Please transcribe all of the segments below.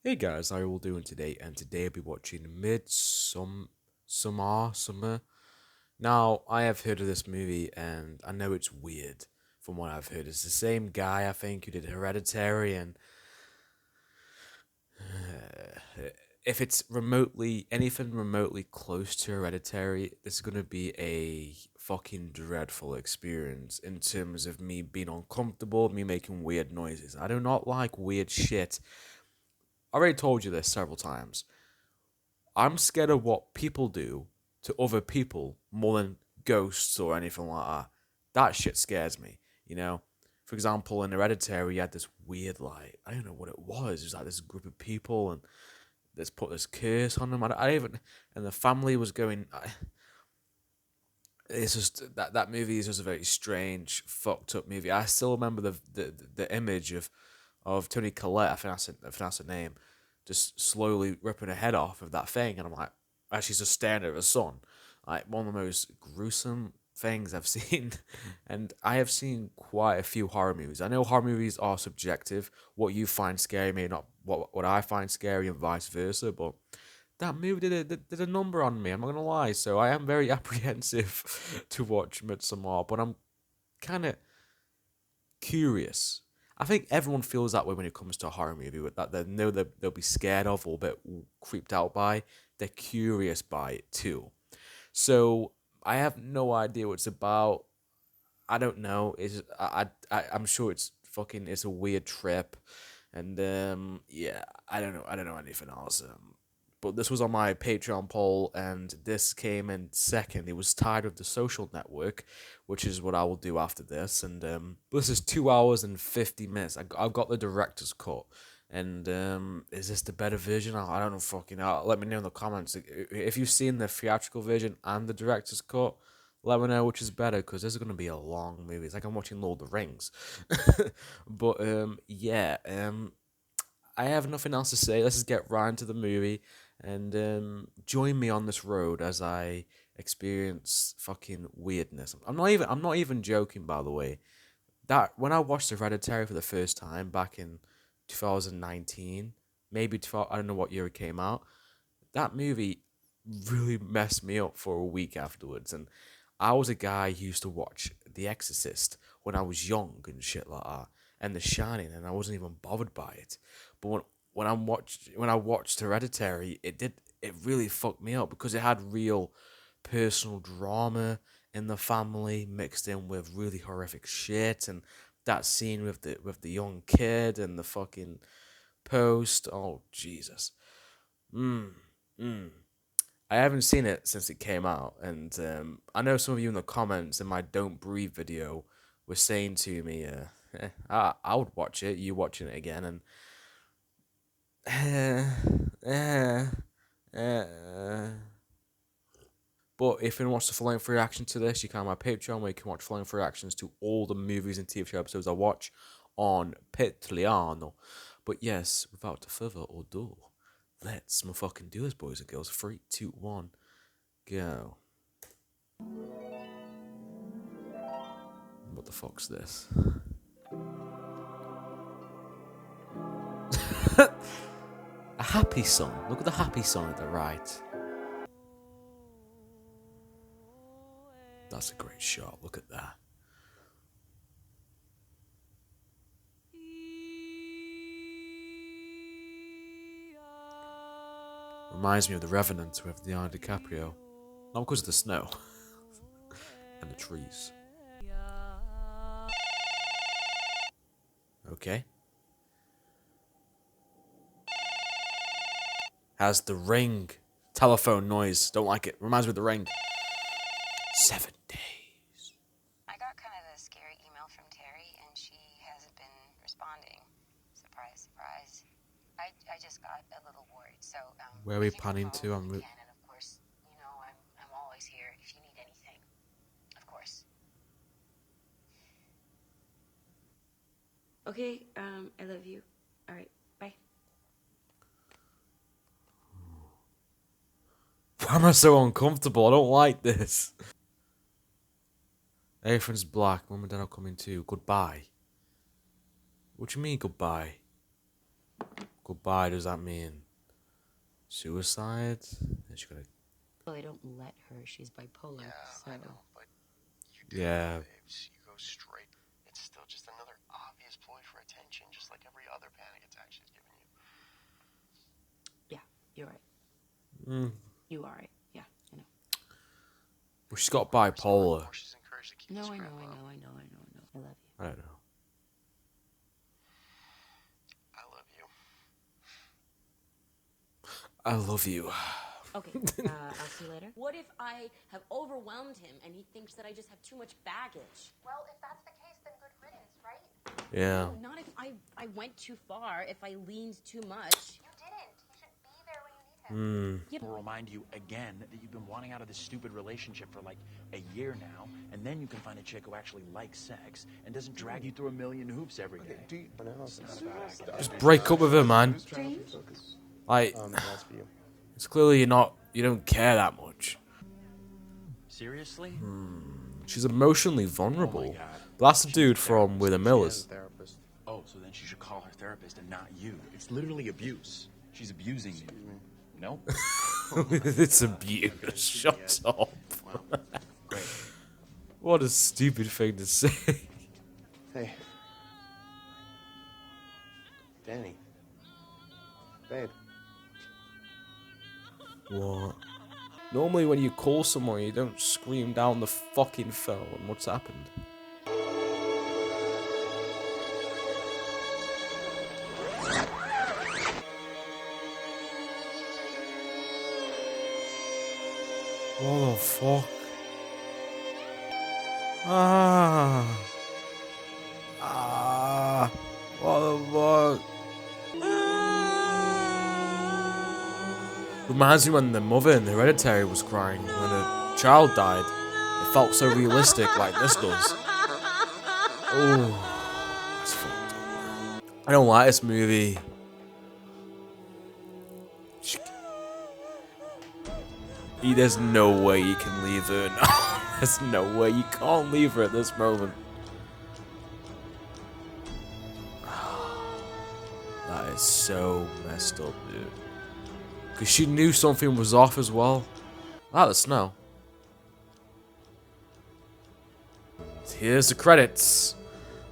Hey guys, how are you all doing today? And today I'll be watching Summer. Now, I have heard of this movie and I know it's weird from what I've heard. It's the same guy, I think, who did Hereditary, and if it's anything remotely close to Hereditary, this is gonna be a fucking dreadful experience in terms of me being uncomfortable, me making weird noises. I do not like weird shit. I already told you this several times. I'm scared of what people do to other people more than ghosts or anything like that. That shit scares me, you know? For example, in Hereditary, you had this weird, like, I don't know what it was. It was like this group of people and let's put this curse on them. I even, and the family was going. It's just that movie is just a very strange, fucked up movie. I still remember the image of Tony Collette. I think that's her name, just slowly ripping her head off of that thing, and I'm like, as she's just staring at her son, like one of the most gruesome things I've seen. And I have seen quite a few horror movies. I know horror movies are subjective. What you find scary may not what I find scary, and vice versa. But that movie did a number on me. I'm not gonna lie. So I am very apprehensive to watch Midsommar, but I'm kind of curious. I think everyone feels that way when it comes to a horror movie, with that they know that they'll be scared of or a bit creeped out by. They're curious by it too. So I have no idea what it's about. I don't know. I'm sure it's a weird trip, and yeah, I don't know. I don't know anything else. But this was on my Patreon poll, and this came in second. It was tied with The Social Network, which is what I will do after this. And this is 2 hours and 50 minutes. I've got the director's cut. And is this the better version? I don't know. Fucking out. Let me know in the comments if you've seen the theatrical version and the director's cut. Let me know which is better, because this is gonna be a long movie. It's like I'm watching Lord of the Rings. But yeah. I have nothing else to say. Let's just get right into the movie, and join me on this road as I experience fucking weirdness. I'm not even joking, by the way. That when I watched Hereditary for the first time back in 2019, maybe 12, I don't know what year it came out. That movie really messed me up for a week afterwards, and I was a guy who used to watch The Exorcist when I was young and shit like that, and The Shining, and I wasn't even bothered by it. But when I watched Hereditary, it really fucked me up because it had real personal drama in the family mixed in with really horrific shit, and that scene with the young kid and the fucking post. Oh Jesus. Mm, mm. I haven't seen it since it came out, and I know some of you in the comments in my "Don't Breathe" video were saying to me, I would watch it. You watching it again, and uh, uh, but if you want to watch the full length reaction to this, you can on my Patreon, where you can watch full length reactions to all the movies and TV show episodes I watch on Patreon. But yes, without further ado, let's motherfucking do this, boys and girls. 3, 2, 1, go. What the fuck's this? A happy song. Look at the happy song at the right. That's a great shot. Look at that. Reminds me of The Revenant with Leonardo DiCaprio. Not because of the snow and the trees. Okay. Has the ring. Telephone noise. Don't like it. Reminds me of The Ring. 7 days. I got kind of a scary email from Terry, and she hasn't been responding. Surprise, surprise. I just got a little worried, so Where are we if you can planning call to? me, you can, and of course, you know, I'm always here if you need anything. Of course. Okay, I love you. All right, bye. Why am I so uncomfortable? I don't like this. Everything's black. Mum and Dad are coming too. Goodbye. What do you mean goodbye? goodbye, does that mean suicide? And she gotta, Well, I don't let her. She's bipolar. Yeah, so. I know, but you do yeah. babes. You go straight. It's still just another obvious ploy for attention, just like every other panic attack she's given you. Yeah, you're right. Mm. You are right. Yeah, I know. Well, she's got bipolar. She's encouraged to keep No, this I know, crap I up. know, I know, I know, I know. I love you. I don't know. I love you. I love you. Okay, I'll see you later. What if I have overwhelmed him and he thinks that I just have too much baggage? Well, if that's the case, then good riddance, right? Yeah. No, not if I went too far, if I leaned too much. You didn't. He should be there when you need him. Yeah, Will remind you again that you've been wanting out of this stupid relationship for like a year now, and then you can find a chick who actually likes sex and doesn't drag you through a million hoops every day. Just break up with her, man. James? Like, That's for you. it's clearly you don't care that much. Seriously? She's emotionally vulnerable. Oh my God. But that's the dude from With the Millers. Therapist. Oh, so then she should call her therapist and not you. It's literally abuse. She's abusing you. No? It's abuse. Shut up. Great. What a stupid thing to say. Hey. Danny. Babe. What? Normally when you call someone, you don't scream down the fucking phone. What's happened? What the fuck? Ah. Ah. What the fuck? Reminds me when the mother in the Hereditary was crying when a child died. It felt so realistic, like this does. Oh, that's fucked up. I don't like this movie. There's no way you can leave her. No, there's no way you can't leave her at this moment. That is so messed up, dude. Because she knew something was off as well. Ah, the snow. Here's the credits.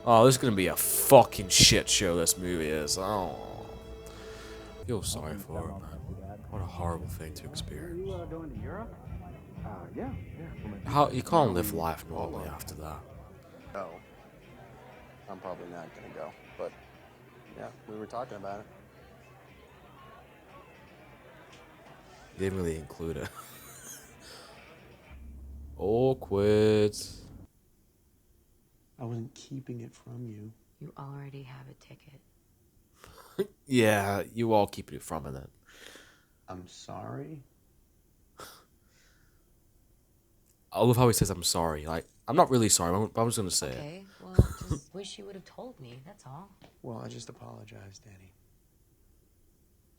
Oh, this is going to be a fucking shit show, this movie is. Oh. Feel sorry for her, man. What a horrible thing to experience. You going to Europe? Yeah. How you can't live life normally after that. No. I'm probably not gonna go. But yeah, we were talking about it. You didn't really include it. Awkward. I wasn't keeping it from you. You already have a ticket. Yeah, you all keep it from her then. I'm sorry. I love how he says I'm sorry. Like, I'm not really sorry, but I was gonna say it. Okay, well, just wish you would have told me, that's all. Well, I just apologized, Danny.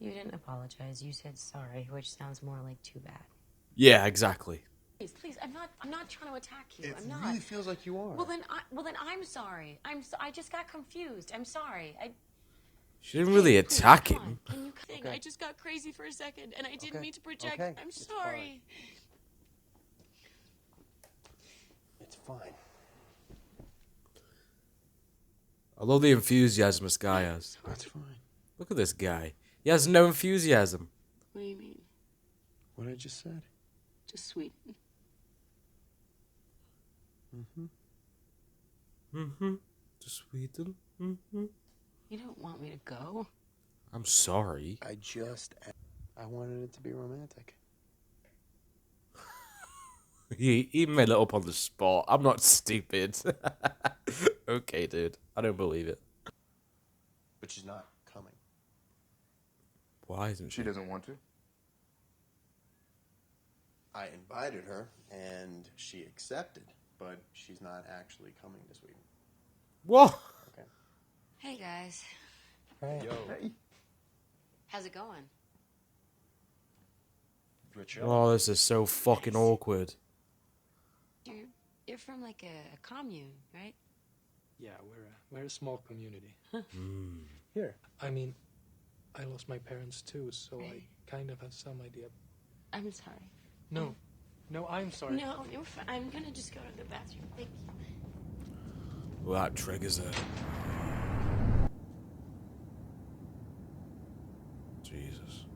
You didn't apologize, you said sorry, which sounds more like too bad. Yeah, exactly. Please, I'm not trying to attack you. It I'm not. really feels like you are. Well then I'm sorry. I just got confused. I'm sorry. She didn't really Please, attack come on. him. Can you Okay. I just got crazy for a second and I didn't Okay. mean to project. Okay. I'm It's sorry. It's fine. I love the enthusiasm this guy has. That's fine. Look at this guy. He has no enthusiasm. What do you mean? What I just said. Just sweet. To sweeten. Mm-hmm. You don't want me to go? I'm sorry. I wanted it to be romantic. He made it up on the spot. I'm not stupid. Okay, dude. I don't believe it. But she's not coming. Why isn't she? She doesn't want to. I invited her, and she accepted, but she's not actually coming to Sweden. What? Okay. Hey guys. Hey. How's it going? Oh, this is so fucking awkward. You're from like a commune, right? Yeah, we're a small community. Here. I mean, I lost my parents too, so I kind of have some idea. I'm sorry. No. No, I'm sorry. No, you're fine. I'm gonna just go to the bathroom. Thank you. Well, that triggers it. Jesus.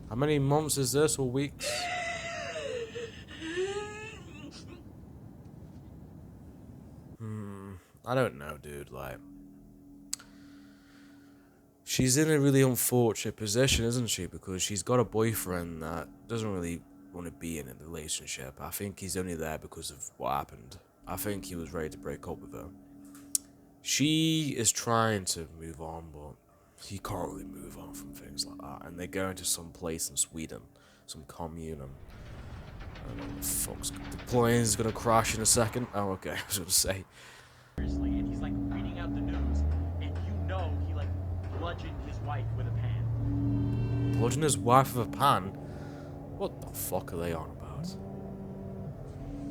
How many months is this, or weeks? I don't know, dude. Like, she's in a really unfortunate position, isn't she? Because she's got a boyfriend that doesn't really want to be in a relationship. I think he's only there because of what happened. I think he was ready to break up with her. She is trying to move on, but he can't really move on from things like that. And they're going to some place in Sweden, some commune, and I don't know what the fuck's... The plane's gonna crash in a second. Oh, okay, I was gonna say. Seriously, and he's like reading out the news, and you know he like bludgeoned his wife with a pan. Bludgeon his wife with a pan? What the fuck are they on about?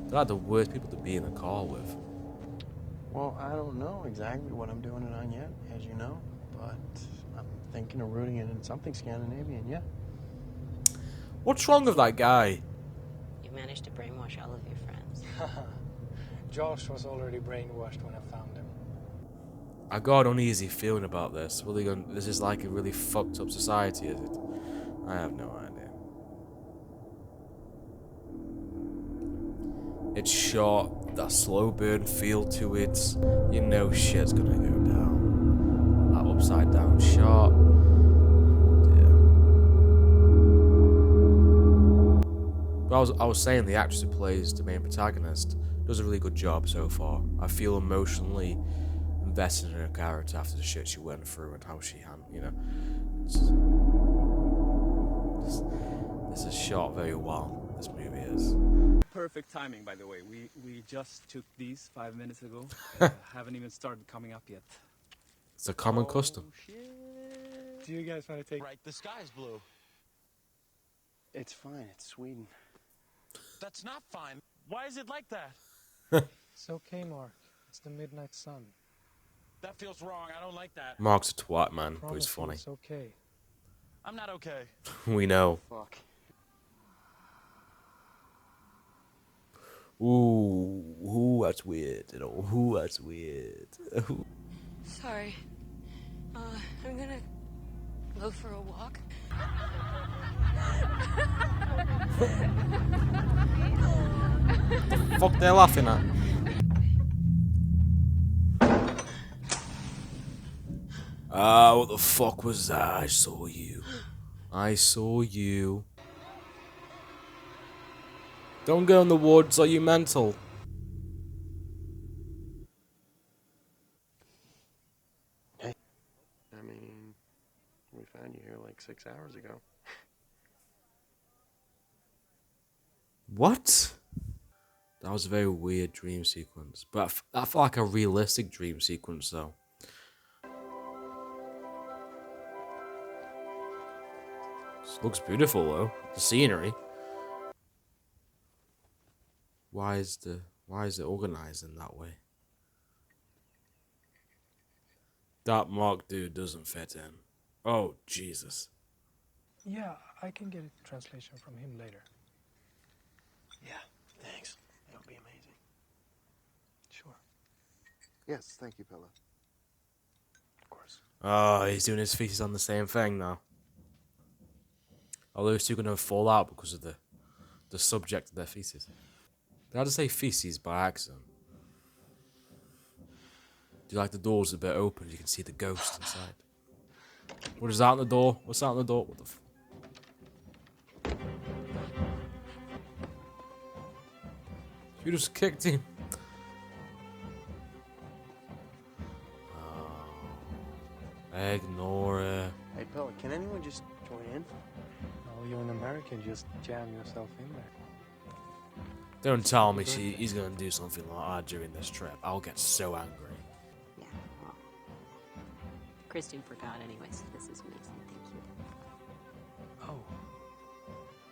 They're like the worst people to be in a car with. Well, I don't know exactly what I'm doing it on yet, as you know, but I'm thinking of rooting it in something Scandinavian, yeah. What's wrong with that guy? You managed to brainwash all of your friends. Josh was already brainwashed when I found him. I got an uneasy feeling about this. What are they going? This is like a really fucked up society, is it? I have no idea. It's short, that slow burn feel to it. You know shit's gonna go down. That upside down shot. Oh dear. But I was saying the actress who plays the main protagonist does a really good job so far. I feel emotionally invested in her character after the shit she went through and how she you know. This is shot very well. This movie is. Perfect timing, by the way. We just took these 5 minutes ago. Haven't even started coming up yet. It's a common custom. Shit. Do you guys want to take... Right, the sky's blue. It's fine, it's Sweden. That's not fine. Why is it like that? It's okay, Mark. It's the midnight sun. That feels wrong. I don't like that. Mark's a twat, man, but Promise he's you funny. it's okay. I'm not okay. We know. Fuck. Ooh, that's weird. You know, ooh, that's weird. Sorry. I'm gonna go for a walk. The fuck they're laughing at? Ah, what the fuck was that? I saw you. I saw you. Don't go in the woods, are you mental? Hey. I mean, we found you here like 6 hours ago. What? That was a very weird dream sequence. But that felt like a realistic dream sequence, though. This looks beautiful, though. The scenery. Why is it organized in that way? That Mark dude doesn't fit in. Oh, Jesus. Yeah, I can get a translation from him later. Yeah, thanks. That would be amazing. Sure. Yes, thank you, Pella. Of course. Oh, he's doing his thesis on the same thing now. Are those two gonna fall out because of the subject of their thesis? Did I just say feces by accident? Do you like the doors a bit open? You can see the ghost inside. What is that on the door? What's that on the door? What the f... You just kicked him. Oh. Ignore it. Hey, Pella, can anyone just join in? Well, you're an American, just jam yourself in there. Don't tell me he's gonna do something like that during this trip. I'll get so angry. Yeah, well, Kristen forgot anyway, so this is amazing. Thank you. Oh.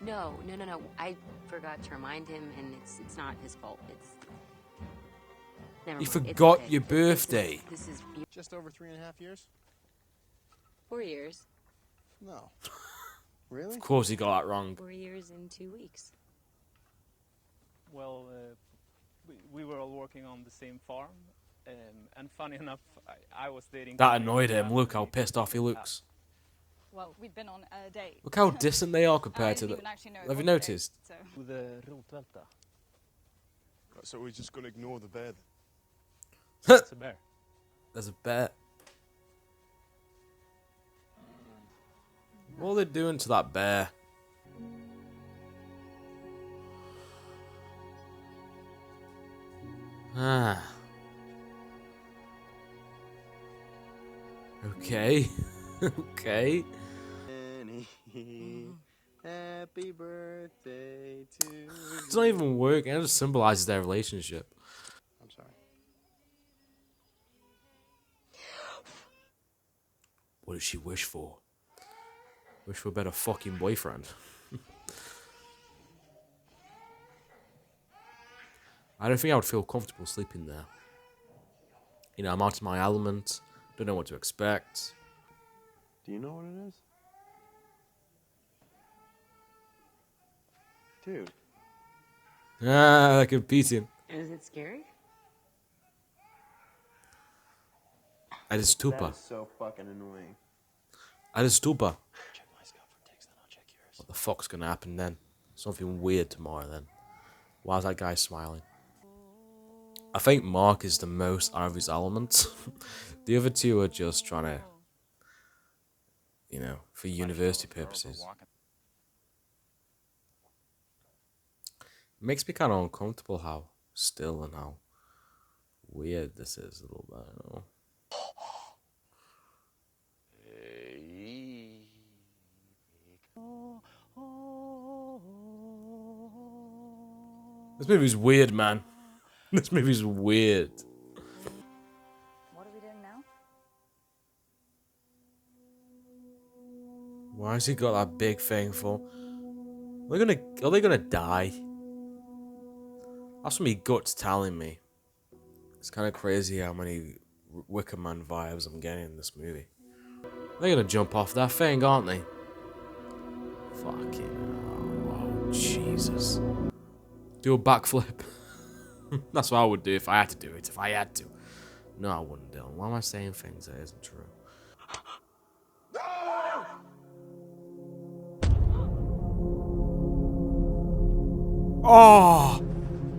No. I forgot to remind him, and it's not his fault. It's never You mind. It's forgot okay. your birthday. This is Just over 3.5 years? 4 years. No. Really? Of course he got that wrong. 4 years in 2 weeks. Well, we were all working on the same farm, and funny enough, I was dating. That annoyed him. Look how pissed off he looks. Well, we'd been on a date. Look how distant they are compared to didn't the... even actually know it Have you was a date, noticed? so. The rotvälta. So we're just gonna ignore the bed. It's a bear. There's a bear. What are they doing to that bear? Ah. Okay. Okay. Happy birthday to you. It's not even working. It just symbolizes their relationship. I'm sorry. What did she wish for? Wish for a better fucking boyfriend. I don't think I would feel comfortable sleeping there. You know, I'm out of my element. Don't know what to expect. Do you know what it is? Dude. Ah, they're competing. Is it scary? I just That stupa. is so fucking annoying. I just stupa. Check my scout for ticks, then I'll check yours. What the fuck's gonna happen then? Something weird tomorrow then. Why is that guy smiling? I think Mark is the most out of his element. The other two are just trying to, you know, for university purposes. It makes me kind of uncomfortable how still and how weird this is a little bit. I don't know. This movie's weird, man. This movie's weird. What are we doing now? Why has he got that big thing for? Are they gonna die? That's what my gut's telling me. It's kind of crazy how many Wicker Man vibes I'm getting in this movie. They're gonna jump off that thing, aren't they? Fucking hell. Oh, Jesus. Do a backflip. That's what I would do if I had to do it. If I had to. No, I wouldn't, Dylan. Why am I saying things that isn't true? Oh!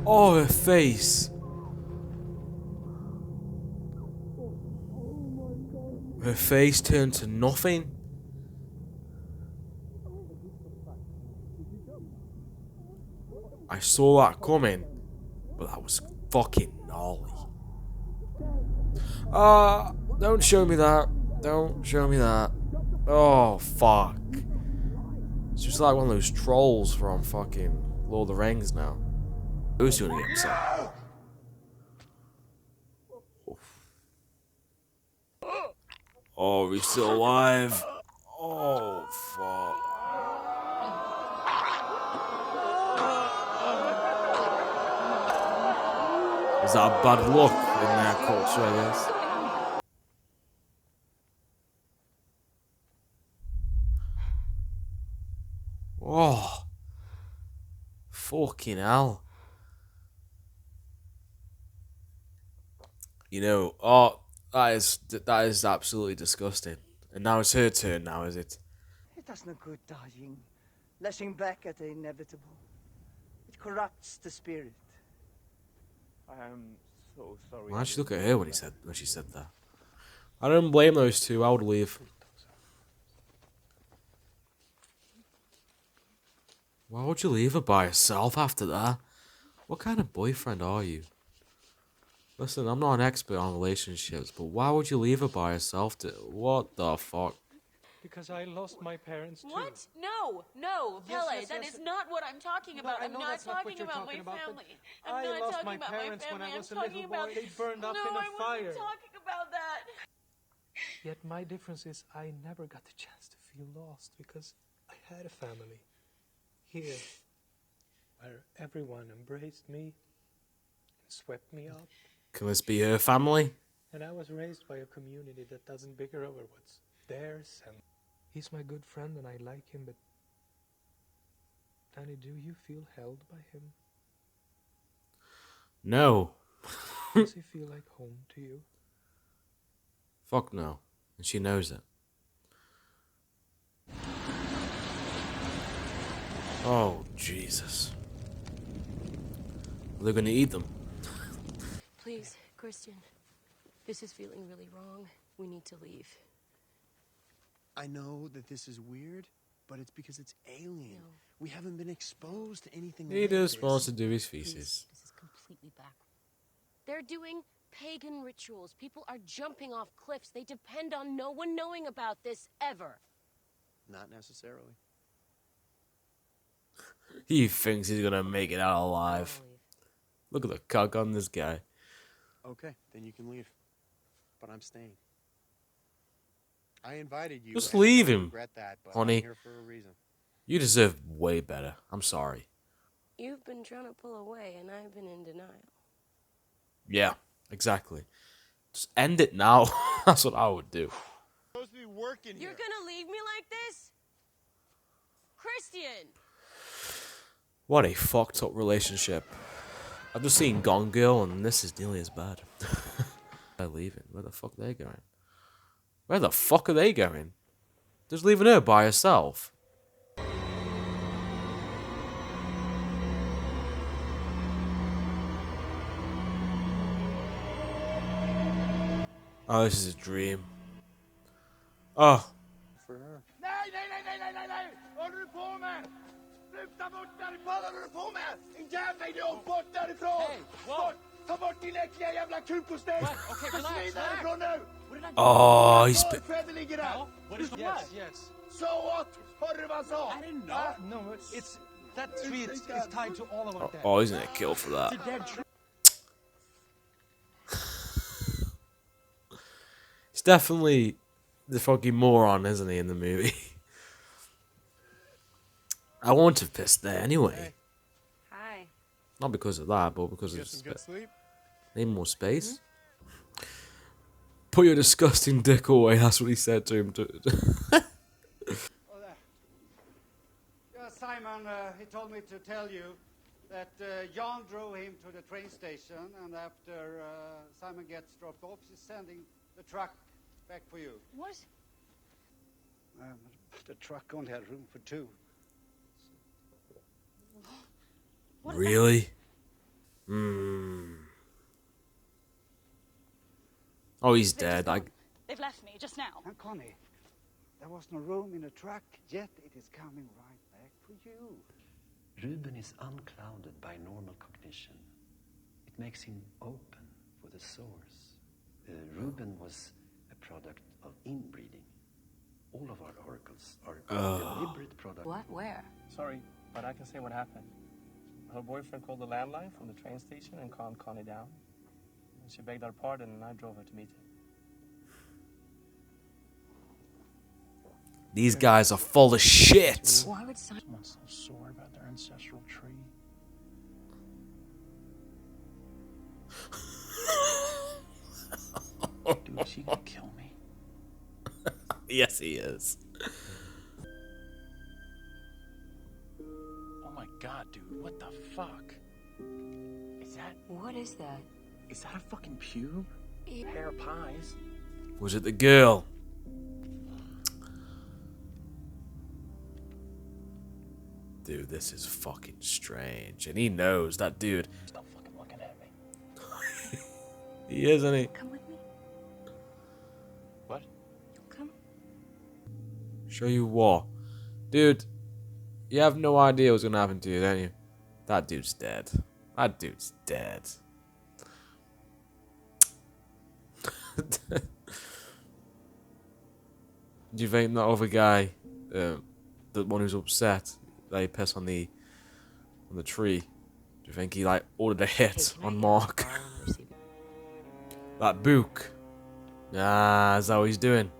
Oh, her face. Her face turned to nothing. I saw that coming, but that was fucking gnarly. Don't show me that. Don't show me that. Oh, fuck. It's just like one of those trolls from fucking Lord of the Rings now. Who's gonna get upset? Oh, he's still alive. Oh, fuck. Is that bad luck in their culture, I guess? Oh. Fucking hell. You know, oh, that is absolutely disgusting. And now it's her turn now, is it? It does no good dying, lashing back at the inevitable. It corrupts the spirit. I am so sorry. Why did she look at her when she said that? I don't blame those two. I would leave. Why would you leave her by herself after that? What kind of boyfriend are you? Listen, I'm not an expert on relationships, but why would you leave her by herself? What the fuck? Because I lost my parents too. What? No, no, Yes, Pele, yes, that yes. is not what I'm talking about. I I'm know not that's not what talking you're about my talking about, but family. I I'm not lost talking my about parents my when family. I was a I'm talking little boy. about... They burned up no, in a I fire. wasn't talking about that. Yet my difference is I never got the chance to feel lost because I had a family here where everyone embraced me and swept me up. Can this be her family? And I was raised by a community that doesn't bicker over what's theirs, and he's my good friend and I like him, but Danny, do you feel held by him? No. Does he feel like home to you? Fuck no. And she knows it. Oh, Jesus. They're gonna eat them. Please, Christian. This is feeling really wrong. We need to leave. I know that this is weird, but it's because it's alien. No. We haven't been exposed to anything He like just this. wants to do his Please, feces. this is completely back. They're doing pagan rituals. People are jumping off cliffs. They depend on no one knowing about this ever. Not necessarily. He thinks he's gonna make it out alive. Look at the cock on this guy. Okay, then you can leave. But I'm staying. I invited you. Just and leave I don't him, regret that, but honey. I'm here for a reason. You deserve way better. I'm sorry. You've been trying to pull away, and I've been in denial. Yeah, exactly. Just end it now. That's what I would do. Supposed to be working You're here. gonna leave me like this? Christian! What a fucked up relationship. I've just seen Gone Girl, and this is nearly as bad. They're leaving. Where the fuck are they going? Where the fuck are they going? Just leaving her by herself. Oh, this is a dream. Oh. For her. Nej, nej, nej, nej, nej, nej, nej! Vad håller du på med? Sluta bort därifrån! Vad håller du på med? En jävla idiot! Bort därifrån! Hey, whoa. Bort! Ta bort din äckliga jävla kukosteg! Okay, relax, Försvinn relax. därifrån nu! Oh, he's... Freddy ligger där! What is Yes, yes. So what? Hörde du vad han sa? I didn't know. No, it's that tree is tied to all of our dead. Oh, he's gonna kill for that. It's a dead tree. He's definitely the fucking moron, isn't he, in the movie? I want to piss there anyway. Hi. Not because of that, but because Get of some good sleep. need more space. Put your disgusting dick away. That's what he said to him. Simon, he told me to tell you that Jan drove him to the train station, and after Simon gets dropped off, he's sending the truck back for you. What? The truck only had room for two. Really? Hmm. Oh, he's dead. They've left me just now. And Connie, there was no room in the truck, yet it is coming right back for you. Ruben is unclouded by normal cognition. It makes him open for the source. Ruben was a product of inbreeding. All of our oracles are deliberate products. What? Where? Sorry, but I can say what happened. Her boyfriend called the landline from the train station and calmed Connie down. And she begged our pardon, and I drove her to meet him. These guys are full of shit. Why would someone... Someone's so sore about their ancestral tree. Dude, is she gonna kill me? Yes, he is. Oh my god, dude, what the fuck? Is that... What is that? Is that a fucking pube? Hair pies. Was it the girl? Dude, this is fucking strange. And he knows that dude. Stop fucking looking at me. He is, isn't he? Come with me. What? Come. Show you what? Dude, you have no idea what's gonna happen to you, don't you? That dude's dead. That dude's dead. Do you think that other guy, the one who's upset, that he pissed on the tree, do you think he like ordered a hit on Mark? That book. Ah, is that what he's doing?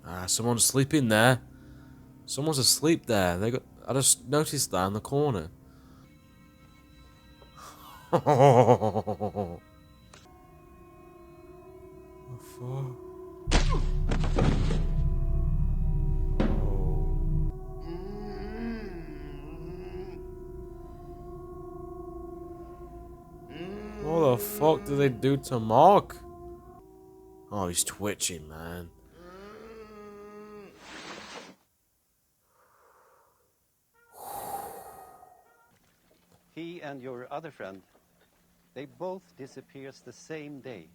Ah, someone's sleeping there. Someone's asleep there. I just noticed that in the corner. Oh, fuck. What the fuck did they do to Mark? Oh, he's twitching, man. He and your other friend, they both disappears the same day.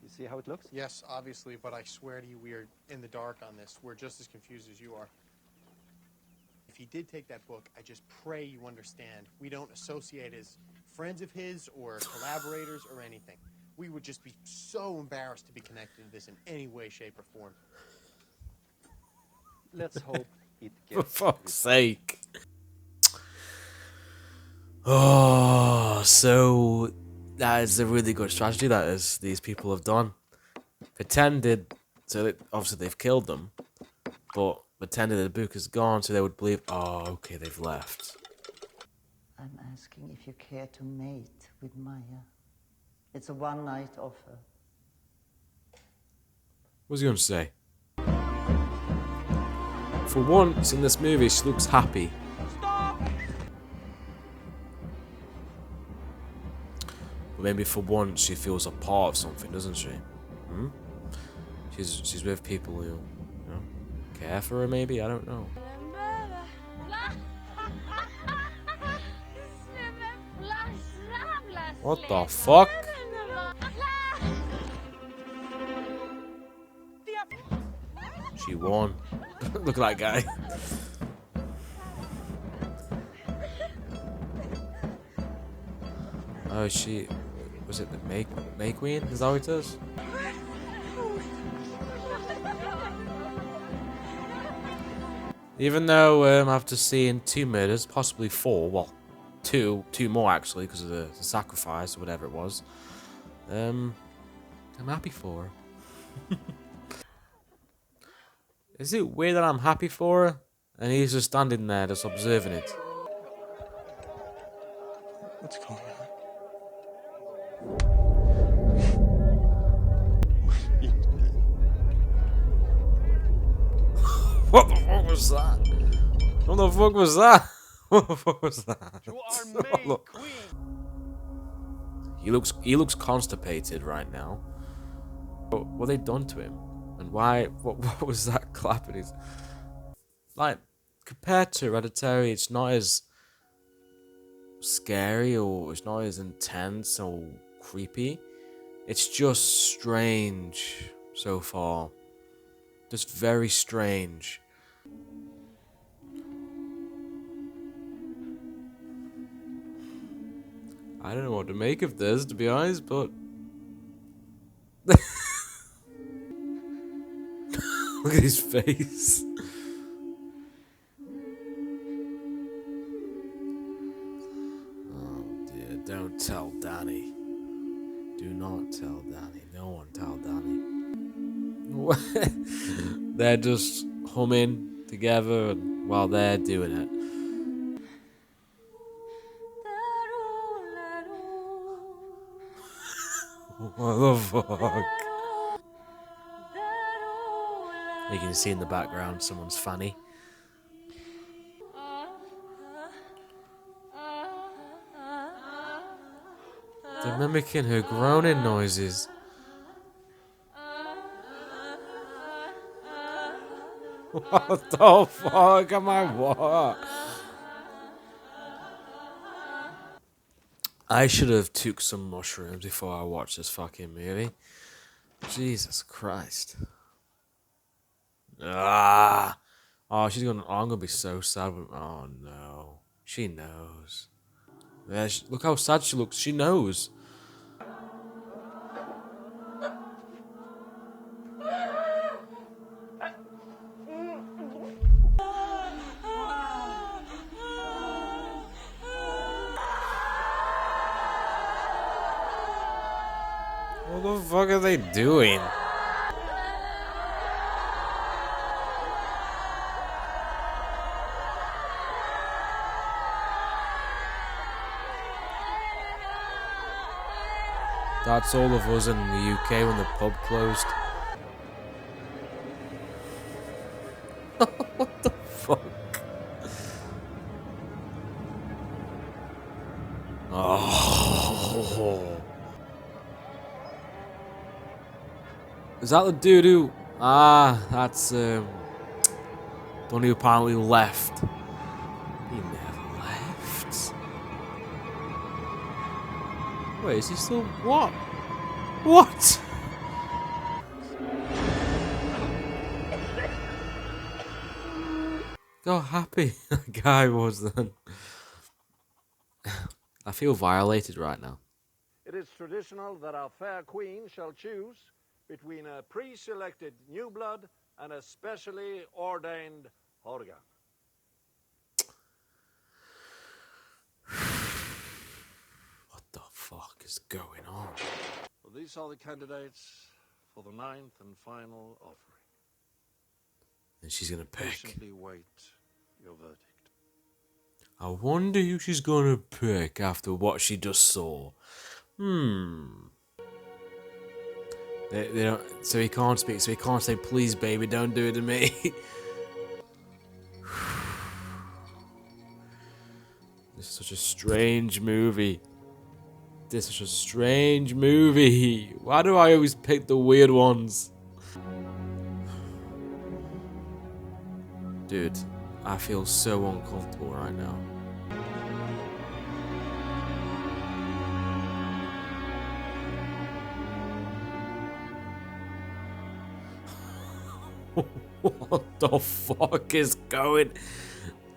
You see how it looks? Yes, obviously, but I swear to you, we are in the dark on this. We're just as confused as you are. If he did take that book, I just pray you understand. We don't associate as friends of his or collaborators or anything. We would just be so embarrassed to be connected to this in any way, shape, or form. Let's hope it For gets... fuck's sake. Oh, so that is a really good strategy that is these people have done. Pretended, so that obviously they've killed them, but pretended the book is gone so they would believe, oh, okay, they've left. I'm asking if you care to mate with Maya. It's a one-night offer. What's he going to say? For once in this movie, she looks happy. But maybe for once she feels a part of something, doesn't she? Hmm? She's with people who, you know, care for her. Maybe, I don't know. What the fuck? She won. Look at that guy. Oh, she... Was it the May Queen? Is that what it is? Even though after seeing 2 murders, possibly 4, well, two more actually, because of the sacrifice or whatever it was, I'm happy for her. Is it weird that I'm happy for her? And he's just standing there, just observing it. What's going on? What the fuck was that? What the fuck was that? What the fuck was that? Look. He looks constipated right now. What they done to him? And why? What was that clapping? His like compared to Hereditary, it's not as scary or it's not as intense or creepy. It's just strange so far. Just very strange. I don't know what to make of this, to be honest, but look at his face. Oh dear, don't tell Danny. Do not tell Danny. No one tell Danny. They're just humming together while they're doing it. What the fuck? You can see in the background someone's fanny. They're mimicking her groaning noises. What the fuck am I what? I should have took some mushrooms before I watched this fucking movie. Jesus Christ. Ah. Oh, she's gonna. Oh, I'm gonna be so sad. Oh no. She knows. Yeah, look how sad she looks. She knows. What the fuck are they doing? That's all of us in the UK when the pub closed. What the fuck? Oh. Is that the dude who... Ah, that's the one who apparently left. He never left. Wait, is he still... What? What? How happy that guy was then. I feel violated right now. It is traditional that our fair queen shall choose between a pre-selected new blood and a specially ordained Horgan. What the fuck is going on? Well, these are the candidates for the 9th and final offering. And she's gonna pick. Patiently wait your verdict. I wonder who she's gonna pick after what she just saw. They don't. So he can't speak. So he can't say, "Please, baby, don't do it to me." This is such a strange movie. This is such a strange movie. Why do I always pick the weird ones? Dude, I feel so uncomfortable right now. What the fuck is going?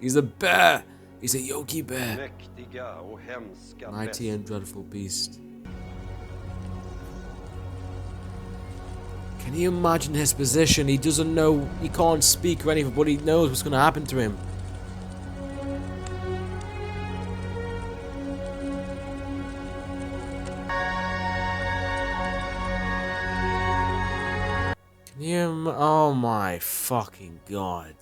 He's a bear. He's a Yogi bear. Mighty and dreadful beast. Can you imagine his position? He doesn't know, he can't speak or anything, but he knows what's going to happen to him. Can you, oh my fucking god.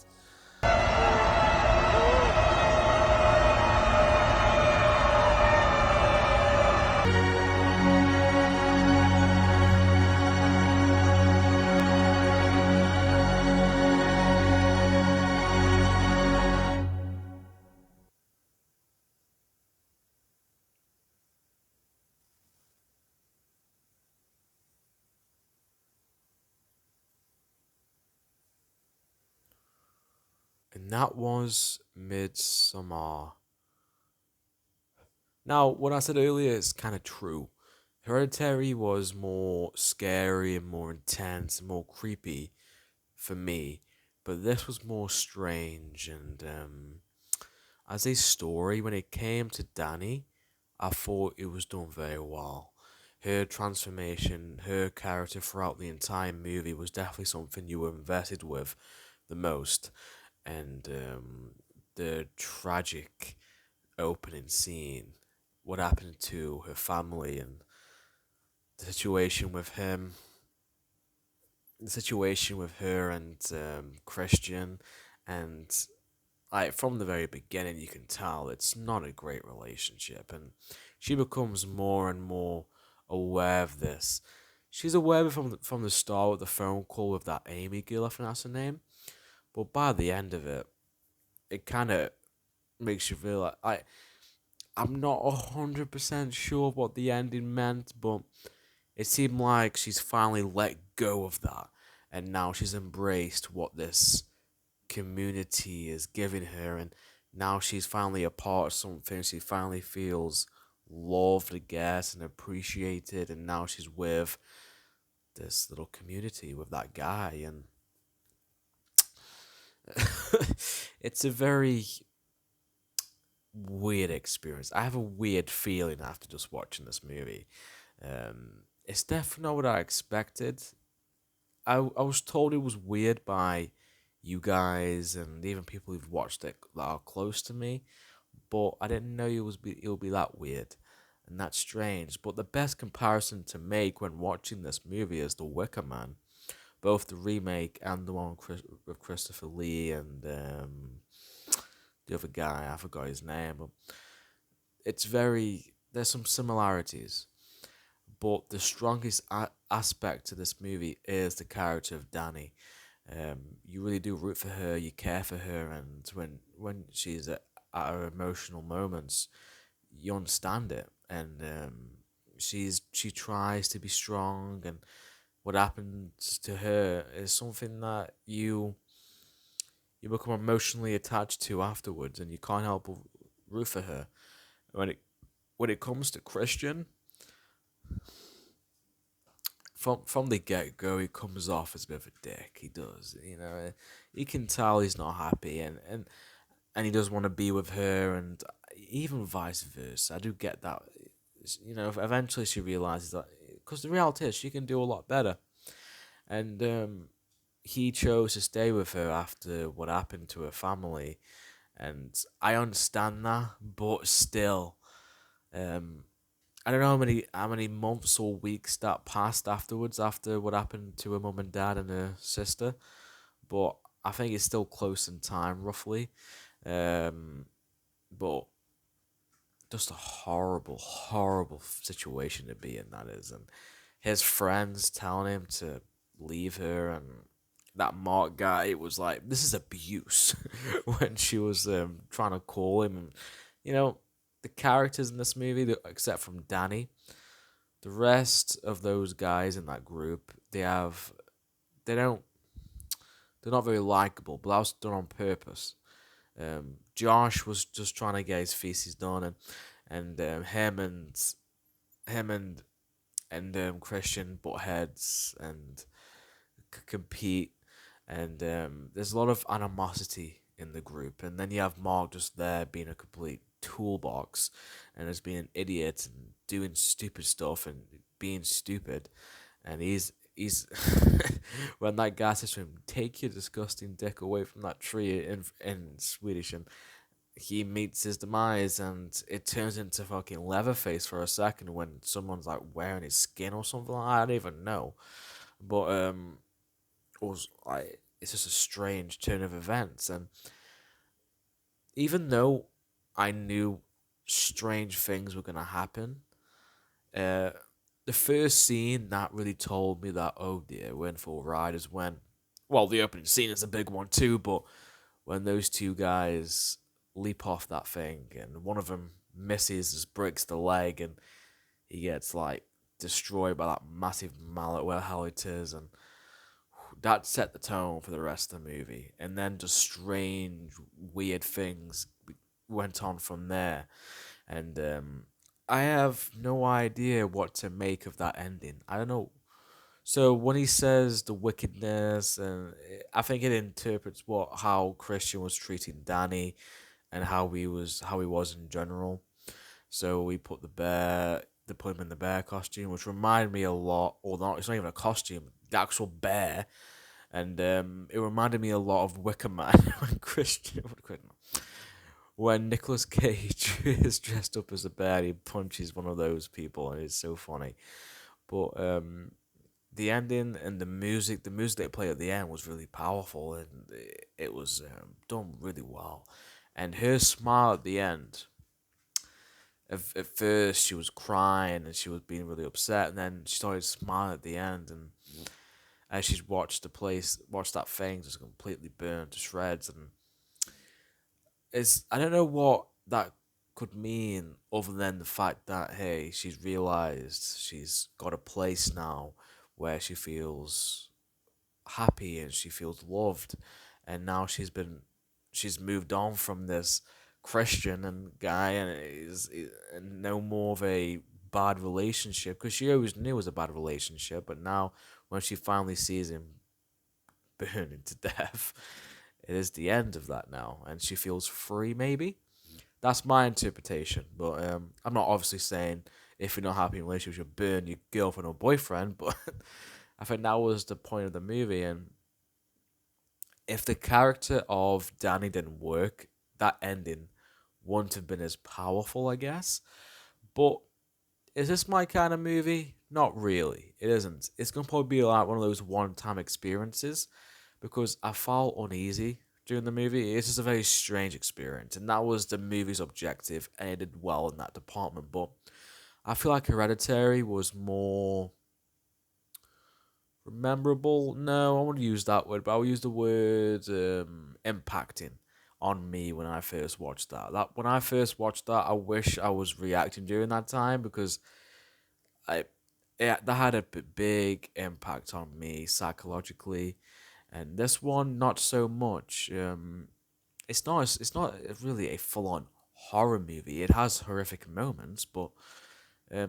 And that was Midsommar. Now, what I said earlier is kind of true. Hereditary was more scary and more intense and more creepy for me, but this was more strange and as a story, when it came to Danny, I thought it was done very well. Her transformation, her character throughout the entire movie was definitely something you were invested with the most. And the tragic opening scene, what happened to her family and the situation with him, the situation with her and Christian, and like from the very beginning you can tell it's not a great relationship, and she becomes more and more aware of this. She's aware of it from the start with the phone call with that Amy girl, I think that's her name. But by the end of it, it kind of makes you feel like I'm not 100% sure what the ending meant, but it seemed like she's finally let go of that, and now she's embraced what this community is giving her, and now she's finally a part of something. She finally feels loved, I guess, and appreciated, and now she's with this little community with that guy, and it's a very weird experience. I have a weird feeling after just watching this movie. It's definitely not what I expected. I was told it was weird by you guys and even people who've watched it that are close to me, but I didn't know it would be that weird and that strange. But the best comparison to make when watching this movie is The Wicker Man, both the remake and the one with Christopher Lee and the other guy, I forgot his name, but there's some similarities. But the strongest aspect to this movie is the character of Danny. You really do root for her, you care for her, and when she's at her emotional moments, you understand it, and she tries to be strong, and what happens to her is something that you become emotionally attached to afterwards, and you can't help but root for her. When it comes to Christian, from the get go, he comes off as a bit of a dick. He does, you can tell he's not happy, and he does want to be with her, and even vice versa. I do get that. Eventually she realizes that, because the reality is she can do a lot better, and he chose to stay with her after what happened to her family, and I understand that, but still, I don't know how many months or weeks that passed afterwards, after what happened to her mum and dad and her sister, but I think it's still close in time, roughly. But just a horrible, horrible situation to be in, that is, and his friends telling him to leave her, and that Mark guy, it was like, this is abuse when she was trying to call him, and the characters in this movie, except from Danny, the rest of those guys in that group, they're not very likable, but that was done on purpose. Josh was just trying to get his thesis done, and him and Christian butt heads and compete, and there's a lot of animosity in the group, and then you have Mark just there being a complete toolbox, and as being an idiot and doing stupid stuff and being stupid, and he's when that guy says to him, "Take your disgusting dick away from that tree," in Swedish, and he meets his demise, and it turns into fucking Leatherface for a second when someone's like wearing his skin or something. I don't even know, but it was like, it's just a strange turn of events, and even though I knew strange things were gonna happen, the first scene that really told me that, oh dear, we're in for a ride, is when, well, the opening scene is a big one too, but when those two guys leap off that thing, and one of them misses, just breaks the leg, and he gets like destroyed by that massive mallet, where the hell it is, and that set the tone for the rest of the movie. And then just strange, weird things went on from there, and I have no idea what to make of that ending. I don't know. So when he says the wickedness, and I think it interprets how Christian was treating Danny, and how he was in general. So we put they put him in the bear costume, which reminded me a lot, or not, it's not even a costume, the actual bear, and it reminded me a lot of Wicker Man when Nicolas Cage is dressed up as a bear, he punches one of those people, and it's so funny. But the ending and the music they play at the end was really powerful, and it was done really well. And her smile at the end, at first she was crying and she was being really upset, and then she started smiling at the end, and as she's watched that thing just completely burn to shreds, and I don't know what that could mean, other than the fact that, hey, she's realized she's got a place now where she feels happy and she feels loved, and now she's moved on from this Christian and guy, and is no more of a bad relationship, because she always knew it was a bad relationship, but now when she finally sees him burning to death, it is the end of that now, and she feels free, maybe. That's my interpretation, but I'm not obviously saying if you're not happy in a relationship, you should burn your girlfriend or boyfriend, but I think that was the point of the movie, and if the character of Danny didn't work, that ending wouldn't have been as powerful, I guess. But is this my kind of movie? Not really. It isn't. It's going to probably be like one of those one-time experiences, because I felt uneasy during the movie. It's just a very strange experience, and that was the movie's objective, and it did well in that department. But I feel like Hereditary was more memorable. No, I wouldn't use that word, but I'll use the word impacting on me when I first watched that. When I first watched that, I wish I was reacting during that time because I that had a big impact on me psychologically, and this one not so much. It's not really a full on horror movie. It has horrific moments, but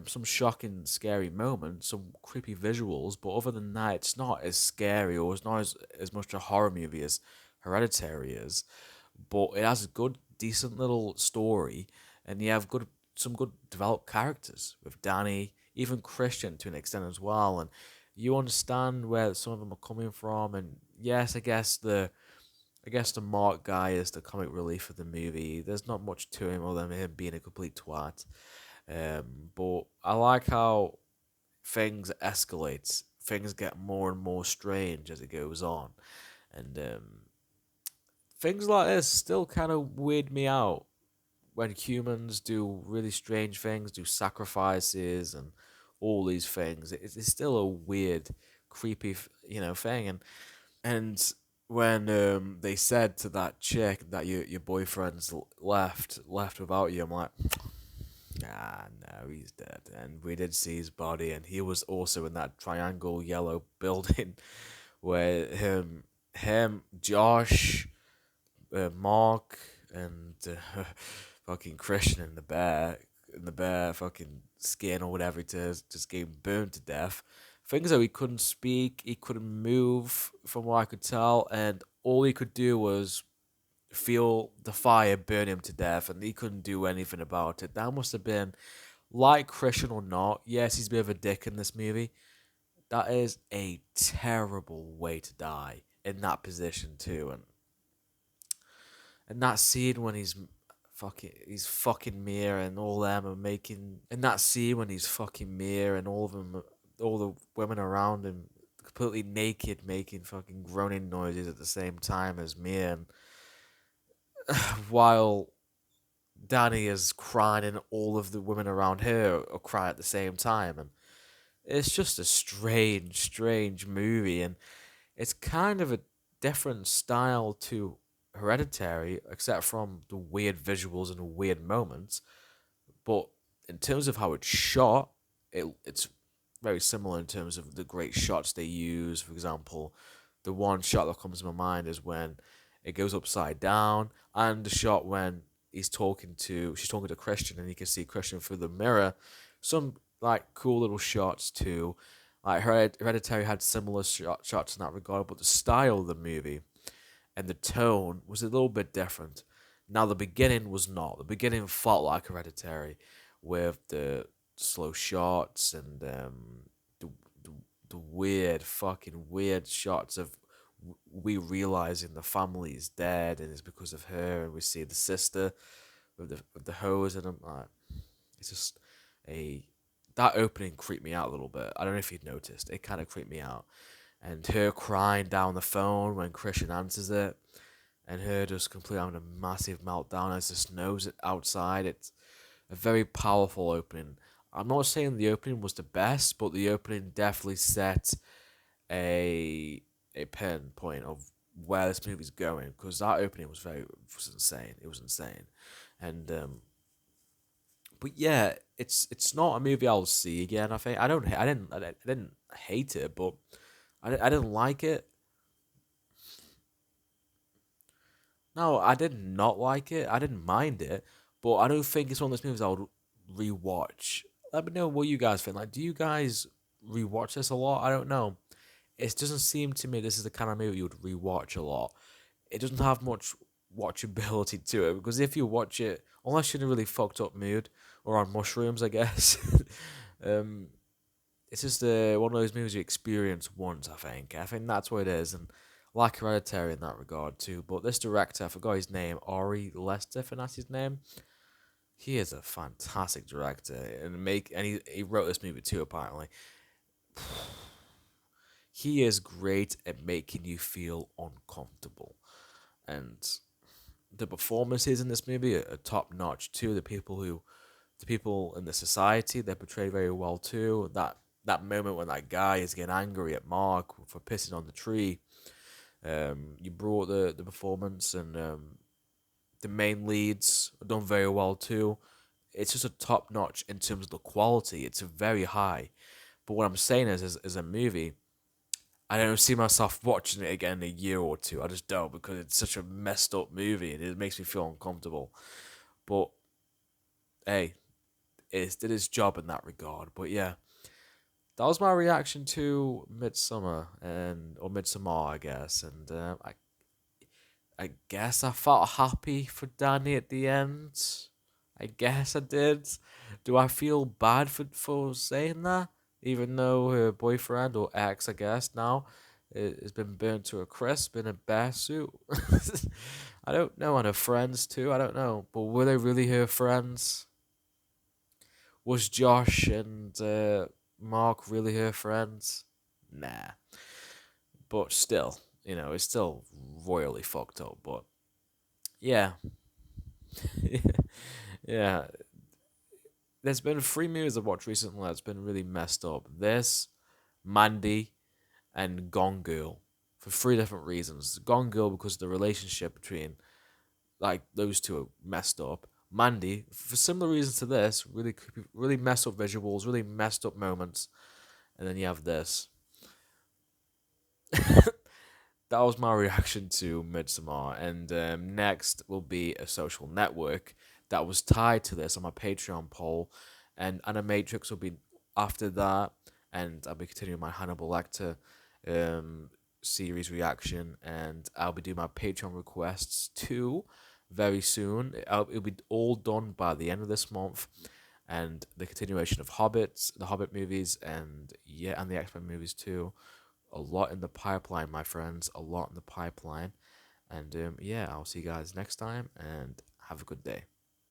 some shocking, scary moments, some creepy visuals. But other than that, it's not as scary or it's not as much a horror movie as Hereditary is. But it has a good, decent little story, and you have some good developed characters with Danny, even Christian to an extent as well, and you understand where some of them are coming from. And yes, I guess the Mark guy is the comic relief of the movie. There's not much to him other than him being a complete twat. But I like how things escalate. Things get more and more strange as it goes on. And things like this still kind of weird me out when humans do really strange things, do sacrifices and all these things. It's still a weird, creepy, thing. And when they said to that chick that your boyfriend's left without you, I'm like, ah, no, he's dead. And we did see his body, and he was also in that triangle yellow building where Josh, Mark, and fucking Christian in the bear fucking skin or whatever it is, just getting burned to death. Things that he couldn't speak, he couldn't move, from what I could tell, and all he could do was feel the fire burn him to death, and he couldn't do anything about it. That must have been, like Christian or not, yes, he's a bit of a dick in this movie. That is a terrible way to die in that position too, and that scene when he's fucking Mia and all them are making, and that scene when he's fucking Mia and all of them, all the women around him, completely naked, making fucking groaning noises at the same time as Mia, and while Danny is crying and all of the women around her are crying at the same time. And it's just a strange movie. And it's kind of a different style to Hereditary, except from the weird visuals and weird moments. But in terms of how it's shot, it's very similar in terms of the great shots they use. For example, the one shot that comes to my mind is when it goes upside down, and the shot when she's talking to Christian, and you can see Christian through the mirror. Some like cool little shots too. Like Hereditary had similar shots in that regard, but the style of the movie and the tone was a little bit different. Now the beginning was not. The beginning felt like Hereditary, with the slow shots and the weird shots of we realizing the family is dead and it's because of her, and we see the sister with the hose, and I'm like, it's just that opening creeped me out a little bit. I don't know if you'd noticed, it kind of creeped me out, and her crying down the phone when Christian answers it, and her just completely having a massive meltdown as the snow's outside. It's a very powerful opening. I'm not saying the opening was the best, but the opening definitely set a pinpoint of where this movie's going, because that opening was insane. It was insane, and but yeah, it's not a movie I'll see again. I think I didn't hate it, but I didn't like it. No, I did not like it. I didn't mind it, but I don't think it's one of those movies I would rewatch. Let me know what you guys think. Like, do you guys rewatch this a lot? I don't know. It doesn't seem to me this is the kind of movie you would rewatch a lot. It doesn't have much watchability to it, because if you watch it, unless you're in a really fucked up mood or on mushrooms, I guess, it's just one of those movies you experience once. I think that's what it is, and like Hereditary in that regard too. But this director, I forgot his name, Ari Lester, if that's his name. He is a fantastic director, and he wrote this movie too, apparently. He is great at making you feel uncomfortable, and the performances in this movie are top notch too. The people who the people in the society, they're portrayed very well too. That moment when that guy is getting angry at Mark for pissing on the tree. You brought the performance, and the main leads are done very well too. It's just a top notch in terms of the quality. It's very high. But what I'm saying is, as a movie, I don't see myself watching it again in a year or two. I just don't, because it's such a messed up movie and it makes me feel uncomfortable. But hey, it did its job in that regard. But yeah, that was my reaction to Midsummer or Midsommar, I guess. And I guess I felt happy for Danny at the end. I guess I did. Do I feel bad for saying that? Even though her boyfriend, or ex, I guess now, has been burnt to a crisp in a bear suit. I don't know, and her friends too. I don't know, but were they really her friends? Was Josh and Mark really her friends? Nah. But still, it's still royally fucked up. But yeah, yeah. There's been 3 movies I've watched recently that's been really messed up. This, Mandy, and Gone Girl, for 3 different reasons. Gone Girl because the relationship between those two are messed up. Mandy, for similar reasons to this, really creepy, really messed up visuals, really messed up moments, and then you have this. That was my reaction to Midsommar, and next will be A Social Network that was tied to this on my Patreon poll, and Animatrix will be after that, and I'll be continuing my Hannibal Lecter series reaction, and I'll be doing my Patreon requests too very soon. It'll be all done by the end of this month, and the continuation of the Hobbit movies, and the X-Men movies too. A lot in the pipeline, my friends. A lot in the pipeline. And I'll see you guys next time, and have a good day.